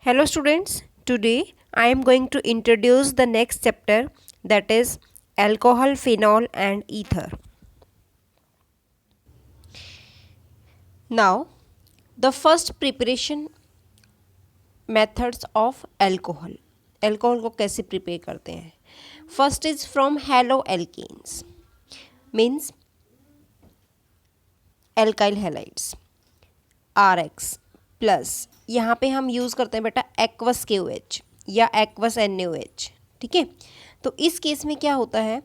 Hello students, today I am going to introduce the next chapter, that is alcohol, phenol and ether. Now the first preparation methods of alcohol. Alcohol को कैसे prepare करते हैं? First is from haloalkanes, means alkyl halides, RX plus यहाँ पे हम use करते हैं बेटा एक्वस KOH या एक्वस NaOH, ठीक है। तो इस केस में क्या होता है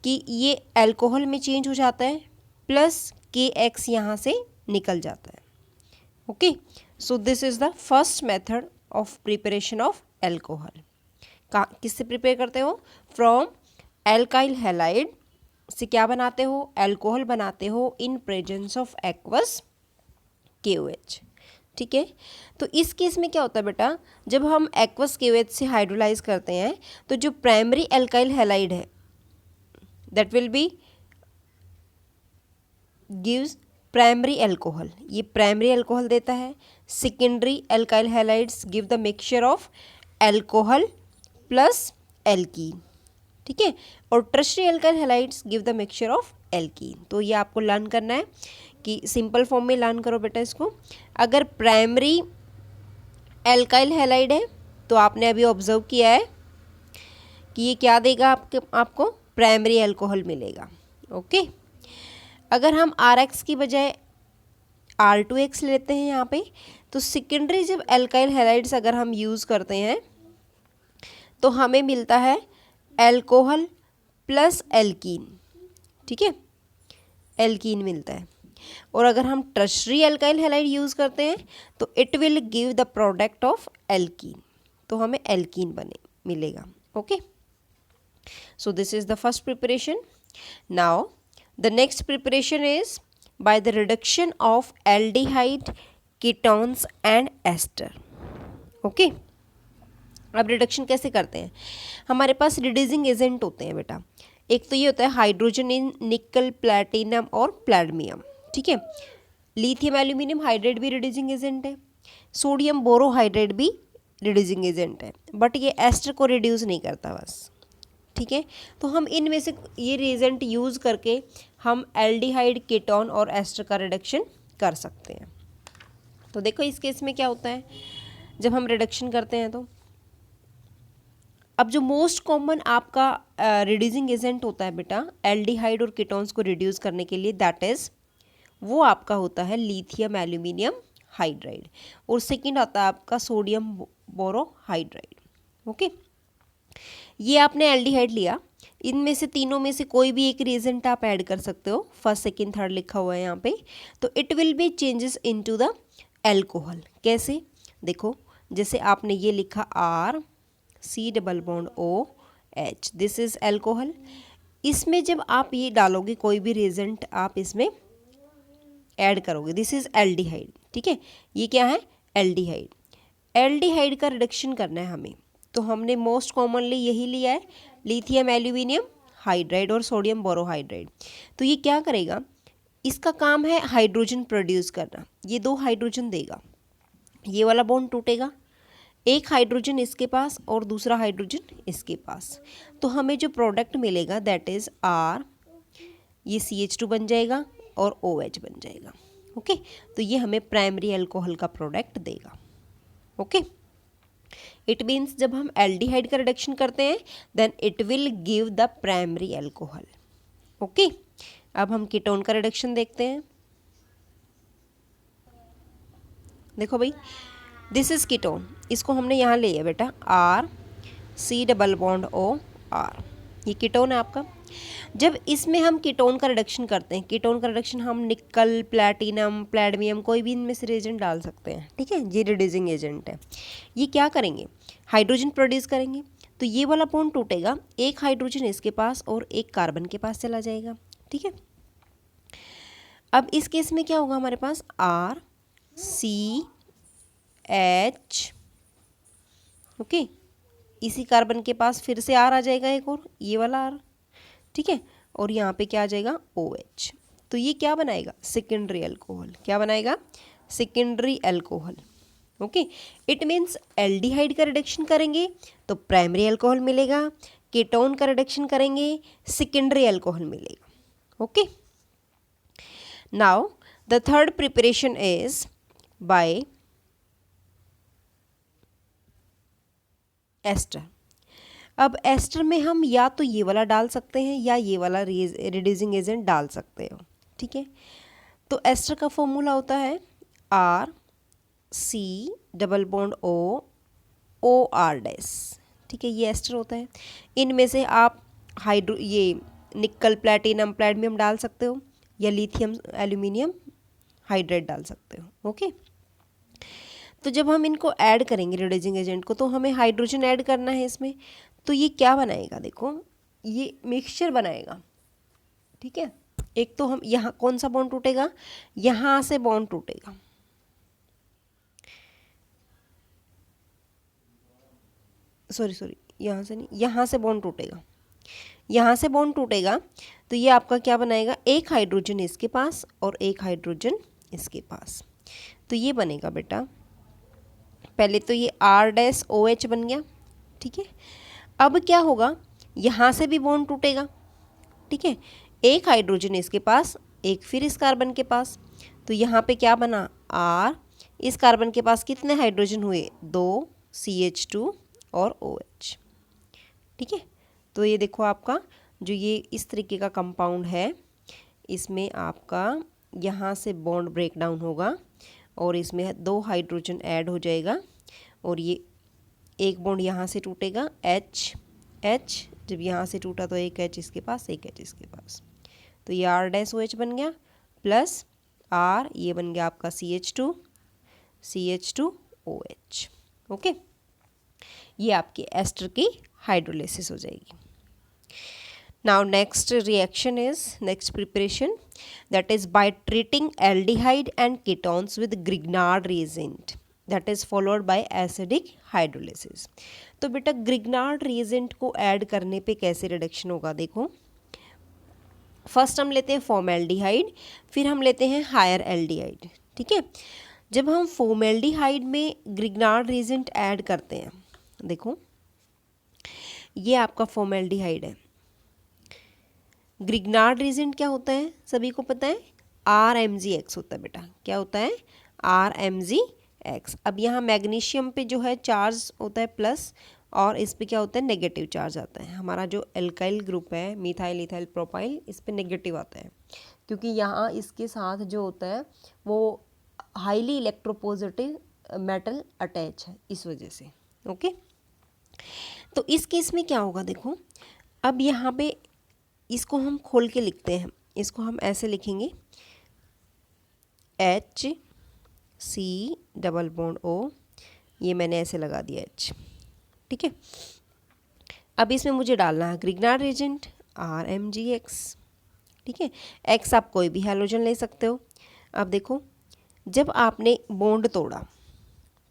कि ये अल्कोहल में चेंज हो जाता है प्लस KX यहाँ से निकल जाता है। Okay, so this is the first method of preparation of alcohol. किससे प्रिपेयर करते हो? फ्रॉम एल्काइल हैलाइड से क्या बनाते हो? अल्कोहल बनाते हो in presence of aqueous KOH, ठीक है। तो इस केस में क्या होता है बेटा, जब हम एक्वस KOH से हाइड्रोलाइज करते हैं तो जो प्राइमरी एल्काइल हैलाइड है that will B gives primary alcohol, ये प्राइमरी अल्कोहल देता है। Secondary alkyl halides give the mixture of alcohol plus alkene, ठीक है। और tertiary alkyl halides give the mixture of alkene. तो ये आपको लर्न करना है कि सिंपल फॉर्म में लर्न करो बेटा इसको। अगर प्राइमरी एल्काइल हैलाइड है तो आपने अभी ऑब्जर्व किया है कि ये क्या देगा आपको प्राइमरी अल्कोहल मिलेगा। ओके, अगर हम RX की बजाय R2X लेते हैं यहाँ पे, तो सेकेंडरी जब एल्काइल हैलाइड्स अगर हम यूज़ करते हैं तो हमें मिलता है अल्कोहल प्लस एल्कीन, ठीक है, एल्कीन मिलता है। और अगर हम टर्शियरी एल्काइल हैलाइड यूज़ करते हैं तो it will give the product of alkene, तो हमें एल्कीन मिलेगा। Okay, so this is the first preparation. Now the next preparation is by the reduction of aldehyde, ketones and ester. Okay, अब reduction कैसे करते हैं? हमारे पास रिड्यूसिंग एजेंट होते हैं बेटा। एक तो ये होता है हाइड्रोजन इन निकल, प्लैटिनम और प्लैडमियम, ठीक है। लिथियम एल्यूमिनियम हाइड्राइड भी रिड्यूसिंग एजेंट है, सोडियम बोरोहाइड्राइड भी रिड्यूसिंग एजेंट है, बट ये एस्टर को रिड्यूस नहीं करता बस, ठीक है। तो हम इनमें से ये रिएजेंट यूज़ करके हम एल्डिहाइड, कीटोन और एस्टर का रिडक्शन कर सकते हैं। तो देखो इस केस में क्या होता है जब हम रिडक्शन करते हैं तो अब जो मोस्ट कॉमन आपका रिड्यूसिंग एजेंट होता है बेटा एल्डिहाइड और कीटोन्स को रिड्यूस करने के लिए, दैट इज़ वो आपका होता है लिथियम एल्यूमिनियम हाइड्राइड, और सेकंड आता है आपका सोडियम बोरोहाइड्राइड। ओके, ये आपने एल्डिहाइड लिया, इनमें से तीनों में से कोई भी एक रिएजेंट आप ऐड कर सकते हो, फर्स्ट सेकंड थर्ड लिखा हुआ है यहाँ पे। तो it will B changes into the alcohol. कैसे? देखो, जैसे आपने ये लिखा R⁻C⁻OH, दिस इज एल्कोहल। इसमें जब आप ये डालोगे कोई भी रिएजेंट आप इसमें ऐड करोगे, दिस इज एल्डिहाइड, ठीक है। ये क्या है? एल्डिहाइड। एल्डिहाइड का रिडक्शन करना है हमें, तो हमने मोस्ट कॉमनली यही लिया है, लिथियम एल्यूमिनियम हाइड्राइड और सोडियम बोरोहाइड्राइड। तो ये क्या करेगा? इसका काम है हाइड्रोजन प्रोड्यूस करना। ये दो हाइड्रोजन देगा, ये वाला बॉन्ड टूटेगा, एक हाइड्रोजन इसके पास और दूसरा हाइड्रोजन इसके पास, तो हमें जो प्रोडक्ट मिलेगा दैट इज़ R, ये CH2 बन जाएगा और OH बन जाएगा। ओके, तो ये हमें प्राइमरी अल्कोहल का प्रोडक्ट देगा। ओके, इट मीन्स जब हम एल्डिहाइड का रिडक्शन करते हैं then it will give the primary alcohol. Okay, अब हम कीटोन का रिडक्शन देखते हैं। देखो भाई, दिस इज कीटोन, इसको हमने यहाँ ले लिया बेटा R⁻C⁻OR, ये कीटोन है आपका। जब इसमें हम कीटोन का रिडक्शन करते हैं, कीटोन का रिडक्शन हम निकल, प्लैटिनम, प्लैडमियम कोई भी इनमें से रिएजेंट डाल सकते हैं, ठीक है। ये रिड्यूसिंग एजेंट है। ये क्या करेंगे? हाइड्रोजन प्रोड्यूस करेंगे, तो ये वाला बॉन्ड टूटेगा, एक हाइड्रोजन इसके पास और एक कार्बन के पास चला जाएगा, ठीक है। अब इस केस में क्या होगा हमारे पास? RCH, ओके, इसी कार्बन के पास फिर से R आ जाएगा एक और, ये वाला R, ठीक है, और यहाँ पे क्या आ जाएगा? OH। तो ये क्या बनाएगा? Secondary alcohol. क्या बनाएगा? Secondary alcohol. Okay. It means aldehyde का रिडक्शन करेंगे तो प्राइमरी अल्कोहल मिलेगा, कीटोन का रिडक्शन करेंगे सेकेंडरी अल्कोहल मिलेगा। Okay. Now the third preparation is by ester. अब एस्टर में हम या तो ये वाला डाल सकते हैं या ये वाला रिड्यूसिंग एजेंट डाल सकते हो, ठीक है। तो एस्टर का फॉर्मूला होता है R C double bond O R dash, ठीक है, ये एस्टर होता है। इनमें से आप ये निकल प्लैटिनम प्लैटिनम डाल सकते हो या लिथियम एल्यूमिनियम हाइड्रेट डाल सकते हो। ओके। तो जब हम इनको ऐड करेंगे रिड्यूसिंग एजेंट को तो हमें हाइड्रोजन ऐड करना है इसमें। तो ये क्या बनाएगा, देखो ये मिक्सचर बनाएगा, ठीक है। एक तो हम यहाँ कौन सा बॉन्ड टूटेगा, यहाँ से बॉन्ड टूटेगा, सॉरी यहाँ से नहीं, यहाँ से बॉन्ड टूटेगा, यहाँ से बॉन्ड टूटेगा। तो ये आपका क्या बनाएगा, एक हाइड्रोजन इसके पास और एक हाइड्रोजन इसके पास। तो ये बनेगा बेटा, पहले तो ये आर डैश ओ एच बन गया, ठीक है। अब क्या होगा, यहाँ से भी बॉन्ड टूटेगा, ठीक है, एक हाइड्रोजन इसके पास, एक फिर इस कार्बन के पास। तो यहाँ पे क्या बना, आर, इस कार्बन के पास कितने हाइड्रोजन हुए, 2 CH2 और OH, ठीक है। तो ये देखो आपका जो ये इस तरीके का कंपाउंड है, इसमें आपका यहाँ से बॉन्ड ब्रेक डाउन होगा और इसमें 2 हाइड्रोजन ऐड हो जाएगा और ये एक बॉन्ड यहाँ से टूटेगा H, जब यहाँ से टूटा तो एक H इसके पास, एक H इसके पास। तो ये R डैश OH बन गया प्लस R, ये बन गया आपका CH2OH। ओके, ये आपकी एस्टर की हाइड्रोलिसिस हो जाएगी। Now next reaction is, next preparation, that is by treating aldehyde and ketones with Grignard reagent, that is followed by acidic hydrolysis। तो बेटा Grignard reagent को ऐड करने पे कैसे रिडक्शन होगा, देखो फर्स्ट हम लेते हैं फॉर्मेल्डिहाइड, फिर हम लेते हैं हायर एल्डिहाइड, ठीक है। जब हम फॉर्मेल्डिहाइड में Grignard reagent ऐड करते हैं, देखो ये आपका फॉर्मेल्डिहाइड है। ग्रिग्नार्ड रीजेंट क्या होता है, सभी को पता है, RMgX होता है बेटा, क्या होता है, RMgX। अब यहाँ मैग्नीशियम पे जो है चार्ज होता है प्लस और इस पे क्या होता है, नेगेटिव चार्ज आता है। हमारा जो एल्काइल ग्रुप है मिथाइल इथाइल प्रोपाइल, इस पे नेगेटिव आता है क्योंकि यहाँ इसके साथ जो होता है वो हाईली इलेक्ट्रोपॉजिटिव मेटल अटैच है, इस वजह से। ओके, तो इस केस में क्या होगा, देखो अब यहाँ पे इसको हम खोल के लिखते हैं, इसको हम ऐसे लिखेंगे HC डबल बॉन्ड O, ये मैंने ऐसे लगा दिया H, ठीक है। अब इसमें मुझे डालना है ग्रिग्नार्ड रिएजेंट RMgX, ठीक है। X आप कोई भी हैलोजन ले सकते हो। अब देखो जब आपने बॉन्ड तोड़ा,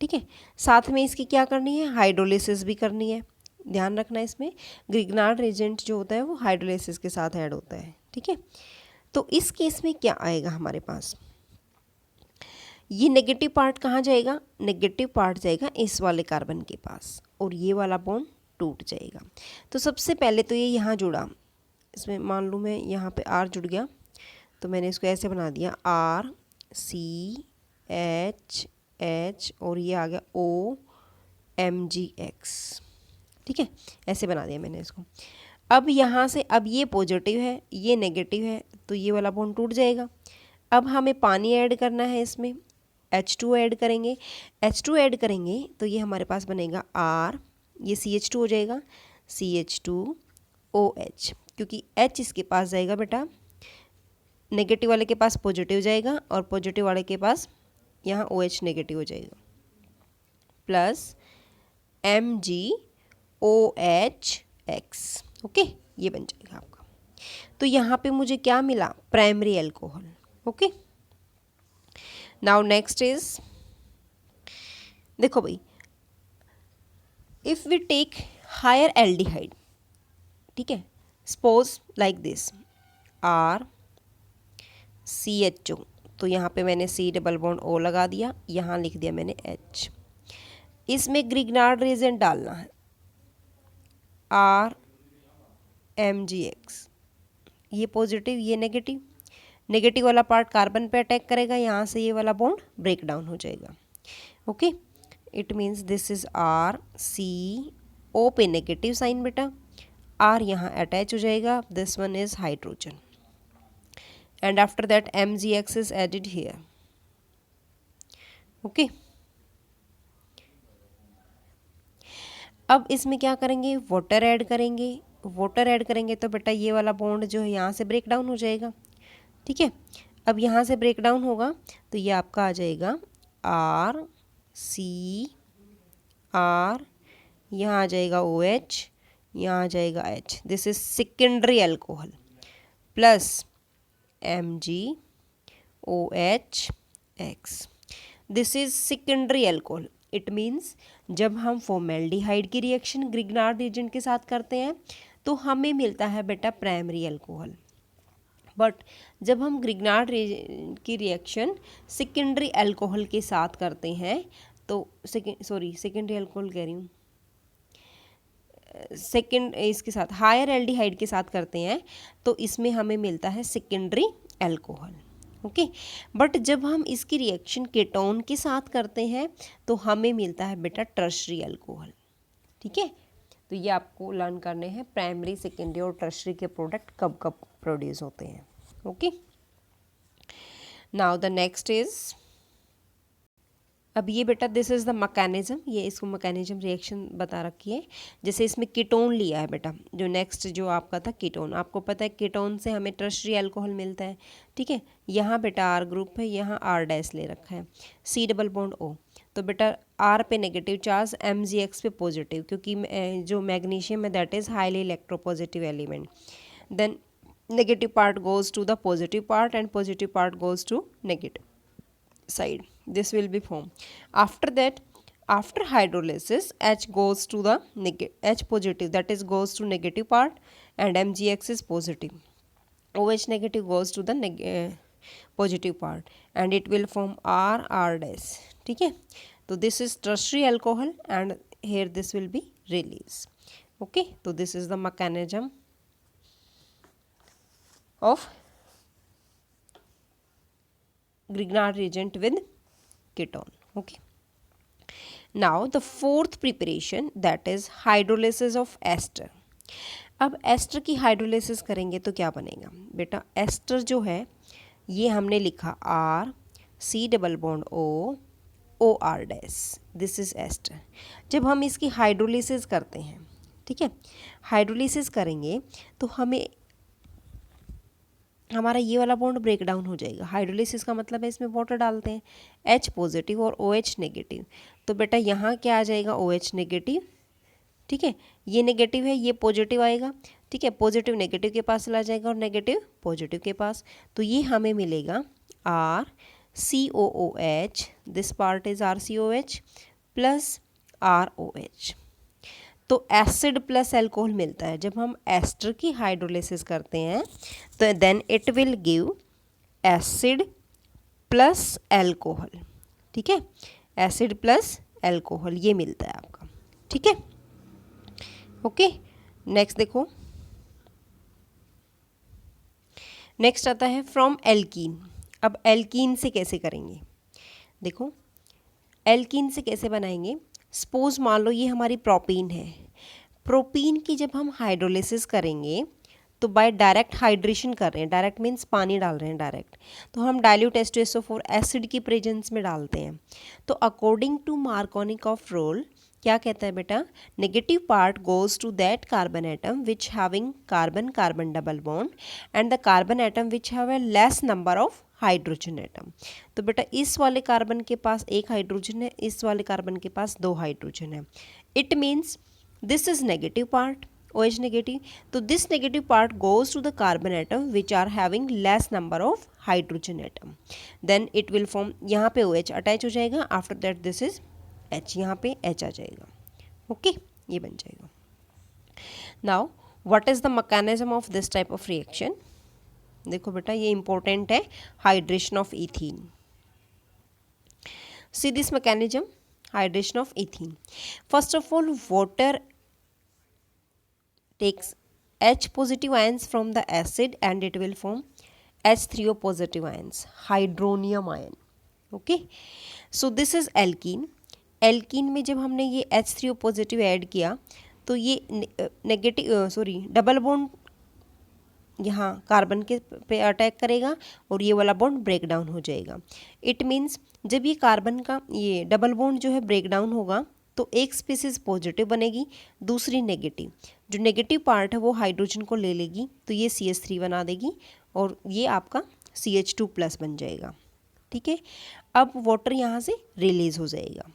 ठीक है, साथ में इसकी क्या करनी है, हाइड्रोलिसिस भी करनी है। ध्यान रखना इसमें ग्रिग्नार्ड रिएजेंट जो होता है वो हाइड्रोलिसिस के साथ ऐड होता है, ठीक है। तो इस केस में क्या आएगा हमारे पास, ये नेगेटिव पार्ट कहाँ जाएगा, नेगेटिव पार्ट जाएगा इस वाले कार्बन के पास और ये वाला बॉन्ड टूट जाएगा। तो सबसे पहले तो ये यहाँ जुड़ा, इसमें मान लूँ मैं यहाँ पे R जुड़ गया तो मैंने इसको ऐसे बना दिया RCH और ये आ गया OMgX, ठीक है, ऐसे बना दिया मैंने इसको। अब यहाँ से, अब ये पॉजिटिव है ये नेगेटिव है तो ये वाला बॉन्ड टूट जाएगा। अब हमें पानी ऐड करना है, इसमें H2 ऐड करेंगे, H2 ऐड करेंगे तो ये हमारे पास बनेगा R, ये CH2 हो जाएगा CH2OH, क्योंकि H इसके पास जाएगा बेटा, नेगेटिव वाले के पास पॉजिटिव जाएगा और पॉजिटिव वाले के पास यहाँ OH नेगेटिव हो जाएगा, प्लस MgOHX। ओके, ये बन जाएगा आपका। तो यहाँ पे मुझे क्या मिला, primary alcohol. Okay, now next is, देखो भाई, if we take higher aldehyde, ठीक है, सपोज लाइक दिस RCHO, तो यहाँ पे मैंने C डबल बॉन्ड O लगा दिया, यहाँ लिख दिया मैंने H, इसमें ग्रिग्नार्ड रिएजेंट डालना है RMgX, ये पॉजिटिव ये नेगेटिव, नेगेटिव वाला पार्ट कार्बन पे अटैक करेगा, यहाँ से ये वाला बॉन्ड ब्रेक डाउन हो जाएगा। Okay, it means this is RCO पे नेगेटिव साइन बेटा, R यहाँ अटैच हो जाएगा, this one is hydrogen and after that MgX is added here. Okay, अब इसमें क्या करेंगे, वाटर ऐड करेंगे। वाटर ऐड करेंगे तो बेटा ये वाला बॉन्ड जो है यहाँ से ब्रेक डाउन हो जाएगा। ठीक है, अब यहाँ से ब्रेक डाउन होगा तो ये आपका आ जाएगा RCR, यहाँ आ जाएगा OH, यहाँ आ जाएगा H, this is secondary alcohol plus MgOH, this is secondary alcohol. It means जब हम फॉर्मेल्डिहाइड की रिएक्शन ग्रिग्नार्ड एजेंट के साथ करते हैं तो हमें मिलता है बेटा प्राइमरी अल्कोहल, बट जब हम ग्रिग्नार्ड की रिएक्शन सेकेंडरी अल्कोहल के साथ करते हैं तो सेकेंडरी अल्कोहल कह रही हूँ, इसके साथ हायर एल्डिहाइड के साथ करते हैं तो इसमें हमें मिलता है सेकेंडरी अल्कोहल। ओके, बट जब हम इसकी रिएक्शन कीटोन के साथ करते हैं तो हमें मिलता है बेटा टर्शरी अल्कोहल। ठीक है, तो ये आपको लर्न करने हैं प्राइमरी सेकेंडरी और टर्शरी के प्रोडक्ट कब कब प्रोड्यूस होते हैं। Okay, now the next is, अब ये बेटा दिस इज़ द मैकेनिज्म, ये इसको मैकेनिज्म रिएक्शन बता रखी है। जैसे इसमें कीटोन लिया है बेटा, जो नेक्स्ट जो आपका था कीटोन, आपको पता है कीटोन से हमें टर्शरी अल्कोहल मिलता है। ठीक है, यहाँ बेटा R ग्रुप है, यहाँ R- ले रखा है, C डबल बॉन्ड O, तो बेटा R पे नेगेटिव चार्ज, MgX पे पॉजिटिव, क्योंकि जो मैग्नीशियम है that is highly electropositive element. Then negative part goes to the positive part and positive part goes to negative side. This will be formed. After that, after hydrolysis, H goes to the H positive, that is goes to negative part, and MgX is positive. OH negative goes to the positive part and it will form R-. ठीक है, तो this is tertiary alcohol and here this will be release. Okay, so this is the mechanism of Grignard reagent with ketone. Okay, now the fourth preparation, that is hydrolysis of ester. अब ester की hydrolysis करेंगे तो क्या बनेगा बेटा, ester जो है ये हमने लिखा RC double bond OR-, this is ester. जब हम इसकी हाइड्रोलिसिस करते हैं, ठीक है, हाइड्रोलिसिस करेंगे तो हमें हमारा ये वाला बॉन्ड ब्रेक डाउन हो जाएगा। हाइड्रोलिसिस का मतलब है इसमें वाटर डालते हैं, H पॉजिटिव और OH नेगेटिव, तो बेटा यहाँ क्या आ जाएगा OH नेगेटिव। ठीक है, ये नेगेटिव है ये पॉजिटिव आएगा। ठीक है, पॉजिटिव नेगेटिव के पास चला जाएगा और नेगेटिव पॉजिटिव के पास, तो ये हमें मिलेगा RCOOH, this part is RCOH plus ROH, तो एसिड प्लस अल्कोहल मिलता है। जब हम एस्टर की हाइड्रोलिसिस करते हैं तो then it will give acid plus alcohol. ठीक है, एसिड प्लस अल्कोहल ये मिलता है आपका। ठीक है, ओके, नेक्स्ट देखो, नेक्स्ट आता है फ्रॉम एल्कीन। अब एल्कीन से कैसे करेंगे, देखो एल्कीन से कैसे बनाएंगे। सपोज मान लो ये हमारी प्रोपीन है, प्रोपीन की जब हम हाइड्रोलिसिस करेंगे तो बाय डायरेक्ट हाइड्रेशन कर रहे हैं, डायरेक्ट मीन्स पानी डाल रहे हैं डायरेक्ट, तो हम डाइल्यूट H2SO4 एसिड की प्रेजेंस में डालते हैं। तो according to Markovnikov of rule क्या कहता है बेटा, negative part goes to that carbon atom which having carbon carbon double bond and the carbon atom which have a less number of hydrogen atom. तो बेटा इस वाले कार्बन के पास एक हाइड्रोजन है, इस वाले कार्बन के पास दो हाइड्रोजन है। It means this is negative part OH negative, तो this negative part goes to the carbon atom which are having less number of hydrogen atom, then it will form, यहाँ पे OH attach हो जाएगा, after that this is H, यहाँ पे H आ जाएगा। Okay, ये बन जाएगा। Now what is the mechanism of this type of reaction, देखो बेटा ये इंपॉर्टेंट है, hydration of ethene. See this mechanism, hydration of ethene. First of all, water takes H positive ions from the acid and it will form H3O positive ions, hydronium ion. Okay, so this is alkene. Alkene में जब हमने ये H3O positive add किया तो ये double bond यहाँ carbon के पे अटैक करेगा और ये वाला बॉन्ड ब्रेक डाउन हो जाएगा. इट मीन्स जब ये कार्बन का ये डबल बॉन्ड जो है ब्रेक डाउन होगा तो एक स्पीसीज पॉजिटिव बनेगी, दूसरी नेगेटिव. जो नेगेटिव पार्ट है वो हाइड्रोजन को ले लेगी तो ये CH3 बना देगी और ये आपका CH2 प्लस बन जाएगा. ठीक है, अब वाटर यहाँ से रिलीज हो जाएगा.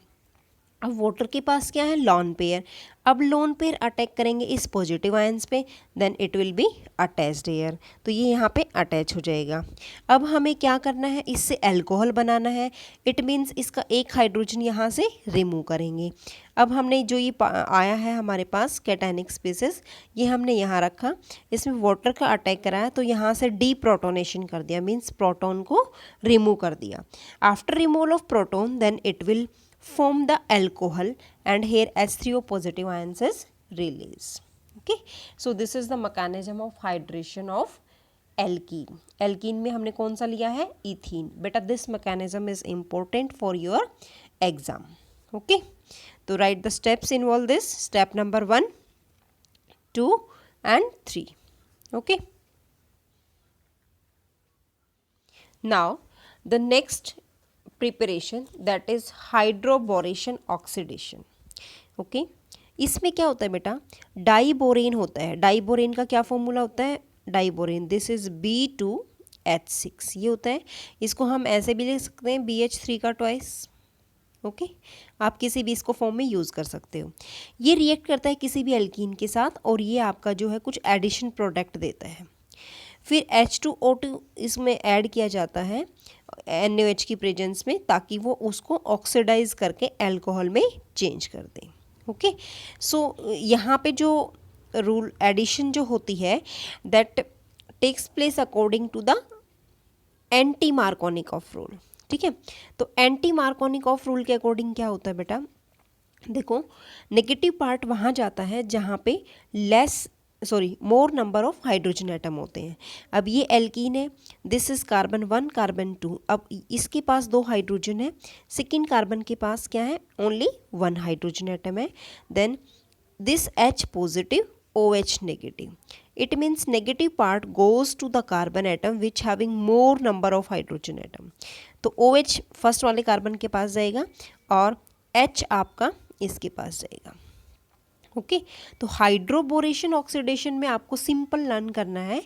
अब वाटर के पास क्या है, लॉन पेयर. अब लॉन पेयर अटैक करेंगे इस पॉजिटिव आयंस पे, then it will be attached here. तो ये यहाँ पे अटैच हो जाएगा. अब हमें क्या करना है, इससे अल्कोहल बनाना है. इट मीन्स इसका एक हाइड्रोजन यहाँ से रिमूव करेंगे. अब हमने जो ये आया है हमारे पास कैटायनिक स्पीसीज, ये हमने यहाँ रखा, इसमें वाटर का अटैक कराया तो यहाँ से डीप्रोटोनेशन कर दिया, मीन्स प्रोटॉन को रिमूव कर दिया. After removal of proton then it will form the alcohol and here H3O positive ions is released. Okay, so this is the mechanism of hydration of alkene. alkene में हमने कौन सा लिया है, ethene. बेटा this mechanism is important for your exam. Okay, तो write the steps involve this. Step number 1, 2 and 3. Okay, now the next preparation that is hydroboration oxidation. Okay, इसमें क्या होता है बेटा, डाइबोरेन होता है. डाइबोरेन का क्या फॉर्मूला होता है, डाइबोरेन दिस इज B2H6 ये होता है. इसको हम ऐसे भी लिख सकते हैं BH3 का ट्वाइस. ओके, आप किसी भी इसको फॉर्म में यूज़ कर सकते हो. ये रिएक्ट करता है किसी भी एल्कीन के साथ और ये आपका जो है कुछ एडिशन प्रोडक्ट देता है. फिर H2O2 इसमें ऐड किया जाता है NaOH की प्रेजेंस में, ताकि वो उसको ऑक्सीडाइज करके अल्कोहल में चेंज कर दें. ओके, सो यहाँ पे जो रूल एडिशन जो होती है that takes place according to the anti Markovnikov of rule. ठीक है, तो एंटी मार्कोनिक ऑफ रूल के अकॉर्डिंग क्या होता है बेटा, देखो नेगेटिव पार्ट वहाँ जाता है जहाँ पे मोर नंबर ऑफ हाइड्रोजन एटम होते हैं. अब ये एल्कीन है, दिस इज कार्बन 1 कार्बन 2. अब इसके पास 2 हाइड्रोजन है, सेकेंड कार्बन के पास क्या है, ओनली 1 हाइड्रोजन एटम है. Then this H positive OH negative. It means negative part goes to the carbon atom which having more number of hydrogen atom. तो OH फर्स्ट वाले कार्बन के पास जाएगा और H आपका इसके पास जाएगा. ओके, तो हाइड्रोबोरेशन ऑक्सीडेशन में आपको सिंपल लर्न करना है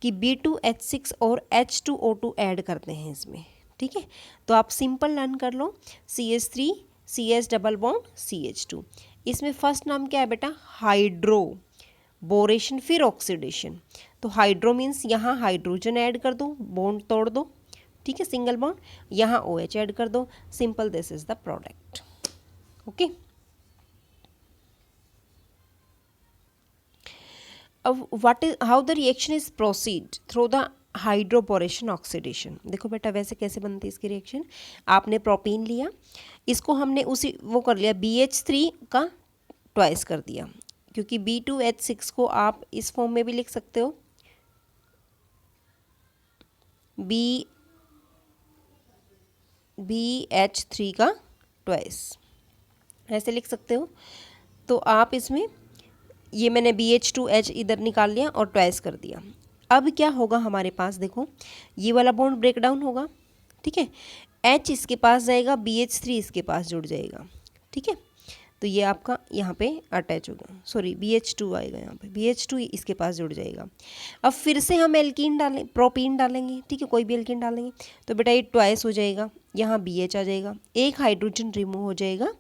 कि B2H6 और H2O2 ऐड करते हैं इसमें. ठीक है, तो आप सिंपल लर्न कर लो, CH3 CH double bond CH2. इसमें फर्स्ट नाम क्या है बेटा, हाइड्रो, बोरेशन फिर ऑक्सीडेशन. तो हाइड्रो मीन्स यहाँ हाइड्रोजन ऐड कर दो, बॉन्ड तोड़ दो. ठीक है, सिंगल बॉन्ड, यहाँ OH ऐड कर दो. Simple, this is the product. Okay, अब how the reaction is proceed through the hydroboration oxidation. देखो बेटा वैसे कैसे बनती है इसकी रिएक्शन, आपने प्रोपीन लिया, इसको हमने उसी वो कर लिया BH3 का ट्वाइस कर दिया, क्योंकि B2H6 को आप इस फॉर्म में भी लिख सकते हो, BH3 का ट्वाइस ऐसे लिख सकते हो. तो आप इसमें ये मैंने BH2H इधर निकाल लिया और ट्वाइस कर दिया. अब क्या होगा हमारे पास, देखो ये वाला बॉन्ड ब्रेक डाउन होगा. ठीक है, H इसके पास जाएगा, BH3 इसके पास जुड़ जाएगा. ठीक है, तो ये आपका यहाँ पे अटैच होगा, BH2 आएगा यहाँ पे, BH2 इसके पास जुड़ जाएगा. अब फिर से हम एल्कीन डालें, प्रोपीन डालेंगे. ठीक है, कोई भी एल्कीन डालेंगे तो बेटा ये ट्वाइस हो जाएगा, यहाँ BH आ जाएगा, एक हाइड्रोजन रिमूव हो जाएगा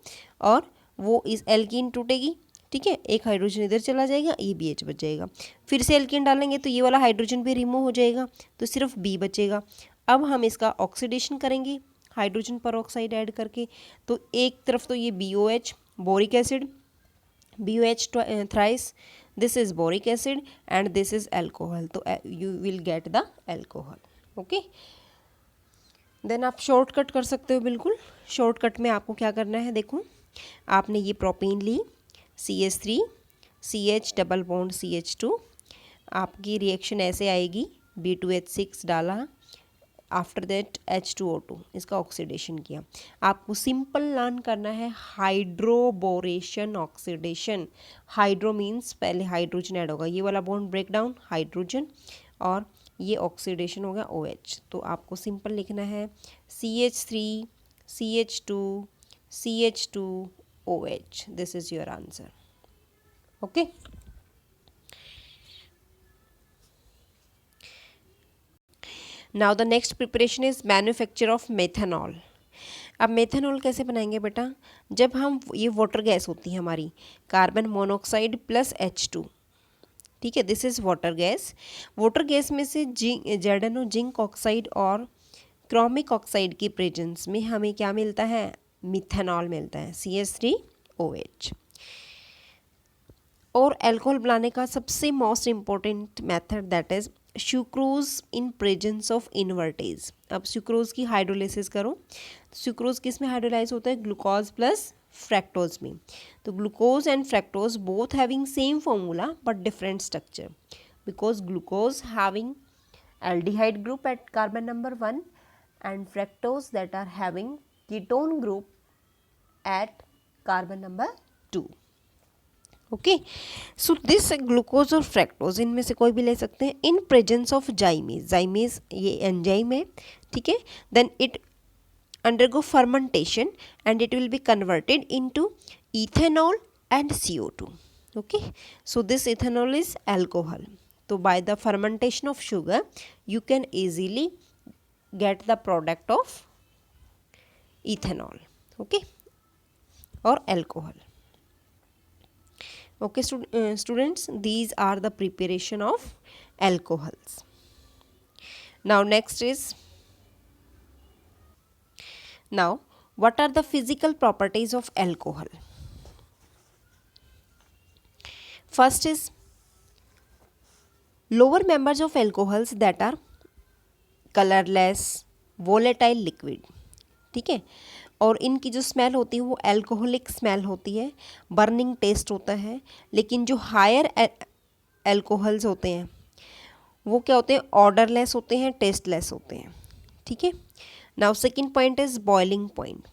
और वो इस एल्कीन टूटेगी. ठीक है, एक हाइड्रोजन इधर चला जाएगा, ये BH बच जाएगा. फिर से एल्कीन डालेंगे तो ये वाला हाइड्रोजन भी रिमूव हो जाएगा, तो सिर्फ B बचेगा. अब हम इसका ऑक्सीडेशन करेंगे हाइड्रोजन परऑक्साइड ऐड करके. तो एक तरफ तो ये BOH boric acid, BOH thrice, this is boric acid and this is alcohol. तो you will get the alcohol. Okay, then आप शॉर्टकट कर सकते हो. बिल्कुल शॉर्टकट में आपको क्या करना है, देखो आपने ये प्रोपेन ली, CH3 CH double bond CH2, आपकी रिएक्शन ऐसे आएगी, B2H6 डाला, आफ्टर दैट H2O2, इसका ऑक्सीडेशन किया। आपको सिंपल लर्न करना है हाइड्रोबोरेशन ऑक्सीडेशन। हाइड्रो मीन्स पहले हाइड्रोजन ऐड होगा, ये वाला बॉन्ड ब्रेक डाउन हाइड्रोजन, और ये ऑक्सीडेशन हो गया OH। तो आपको सिंपल लिखना है CH3 CH2 CH2 OH, this is your answer. Okay, now the next preparation is manufacture of methanol. अब मेथनॉल कैसे बनाएंगे बेटा, जब हम ये वाटर गैस होती है हमारी, कार्बन मोनोऑक्साइड प्लस H2, ठीक है, this is water gas. Water gas में से ZNO जिंक ऑक्साइड और क्रोमिक ऑक्साइड की प्रेजेंस में हमें क्या मिलता है, मिथेनॉल मिलता है, CH3OH। और अल्कोहल बनाने का सबसे most important method that is sucrose in presence of invertase. अब सुक्रोज की हाइड्रोलाइसिस करो, सुक्रोज किस में हाइड्रोलाइज होता है, ग्लूकोज प्लस फ्रैक्टोज में। तो glucose and fructose both having same formula but different structure, because glucose having aldehyde group at carbon number 1 and fructose that are having ketone group at carbon number 2. Okay, so this glucose और fructose इनमें से कोई भी ले सकते हैं in presence of जाइमेज। जाइमेज ये enzyme है, ठीक है, then it undergo fermentation and it will be converted into ethanol and CO2. Okay, so this ethanol is alcohol. So by the fermentation of sugar you can easily get the product of ethanol, okay, or alcohol. Okay, students, these are the preparation of alcohols. Now next is, now what are the physical properties of alcohol? First is lower members of alcohols that are colorless, volatile liquid, ठीक है, और इनकी जो smell होती है वो alcoholic smell होती है, बर्निंग टेस्ट होता है। लेकिन जो हायर एल्कोहल्स होते हैं वो क्या होते हैं, ऑर्डरलेस होते हैं, टेस्टलेस होते हैं, ठीक है। Now second point is boiling point.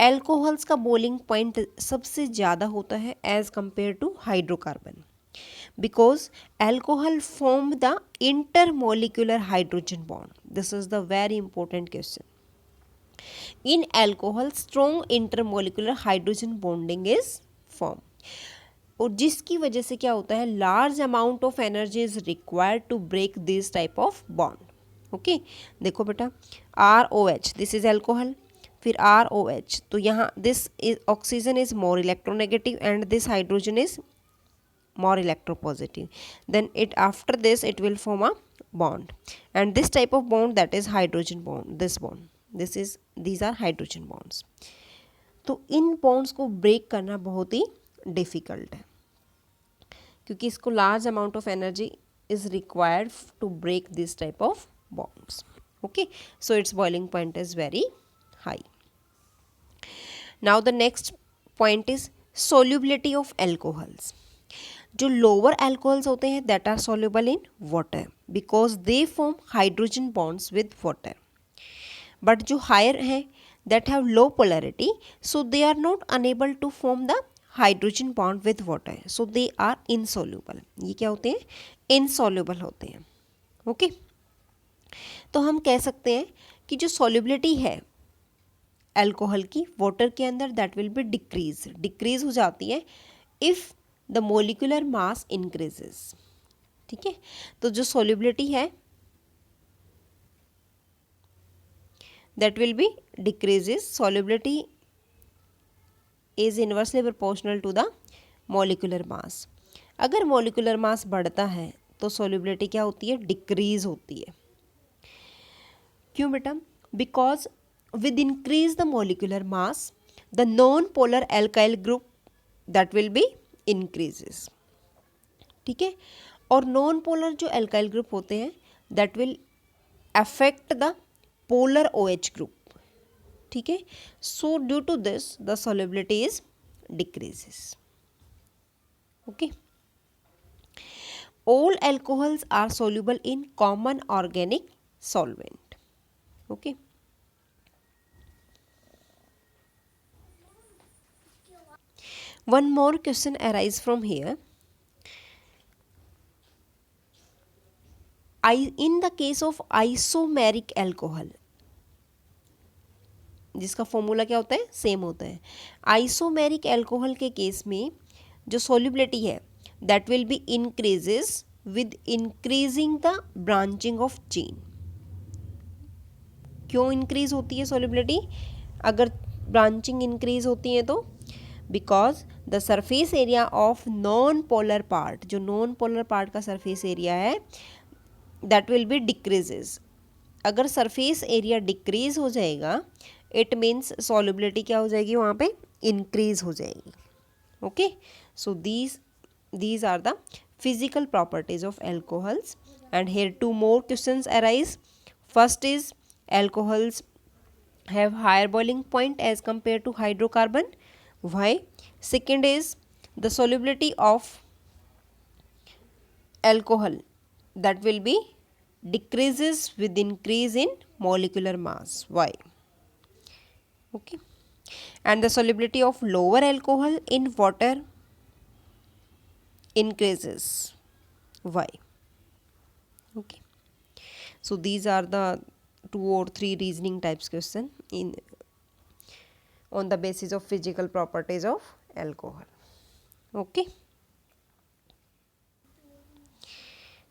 Alcohols का बॉइलिंग पॉइंट सबसे ज़्यादा होता है as compare to hydrocarbon, because alcohol form the intermolecular hydrogen bond. This is the very important question. In alcohol strong intermolecular hydrogen bonding is formed, और जिसकी वजह से क्या होता है, large amount of energy is required to break this type of bond. Okay, देखो बेटा, ROH this is alcohol, फिर ROH, तो यहाँ this is oxygen is more electronegative and this hydrogen is more electropositive, then it after this it will form a bond, and this type of bond that is hydrogen bond, this bond, this is, these are hydrogen bonds. तो इन bonds को break करना बहुत ही difficult है, क्योंकि इसको large amount of energy is required to break this type of bonds. Okay, so its boiling point is very high. Now the next point is solubility of alcohols. जो lower alcohols होते हैं that are soluble in water because they form hydrogen bonds with water, but जो higher हैं that have low polarity, so they are not unable to form the hydrogen bond with water, so they are insoluble. ये क्या होते हैं, insoluble होते हैं। Okay, तो हम कह सकते हैं कि जो सॉल्युबिलिटी है अल्कोहल की वाटर के अंदर दैट विल बी डिक्रीज हो जाती है if the molecular mass increases, ठीक है। तो जो सॉल्युबिलिटी है that will be decreases, solubility is inversely proportional to the molecular mass. अगर मोलिकुलर मास बढ़ता है तो सॉल्युबिलिटी क्या होती है, डिक्रीज होती है। क्यों बेटा, because with increase the molecular mass the non polar alkyl group that will be increases, ठीक है, और नॉन पोलर जो एल्काइल ग्रुप होते हैं that will affect the polar OH group, ठीक है। So due to this the solubility is decreases. Okay. All alcohols are soluble in common organic solvent. Okay. One more question arises from here. In the case of isomeric alcohol, जिसका formula क्या होता है, same होता है, isomeric alcohol के case में जो solubility है that will be increases with increasing the branching of chain. क्यों इंक्रीज होती है सॉल्युबिलिटी अगर ब्रांचिंग इंक्रीज होती है तो? Because the surface area of non polar part, जो नॉन पोलर पार्ट का सरफेस एरिया है दैट विल बी डिक्रीजेस. अगर सरफेस एरिया डिक्रीज हो जाएगा इट मीन्स सॉल्युबिलिटी क्या हो जाएगी वहाँ पे, इंक्रीज हो जाएगी. Okay, so these are the physical properties of alcohols. And here two more questions arise. First is alcohols have higher boiling point as compared to hydrocarbon. Why? Second is the solubility of alcohol that will be decreases with increase in molecular mass. Why? Okay. And the solubility of lower alcohol in water increases. Why? Okay. So these are the 2 or 3 reasoning types question in on the basis of physical properties of alcohol. Okay.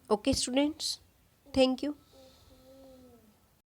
Okay students, thank you.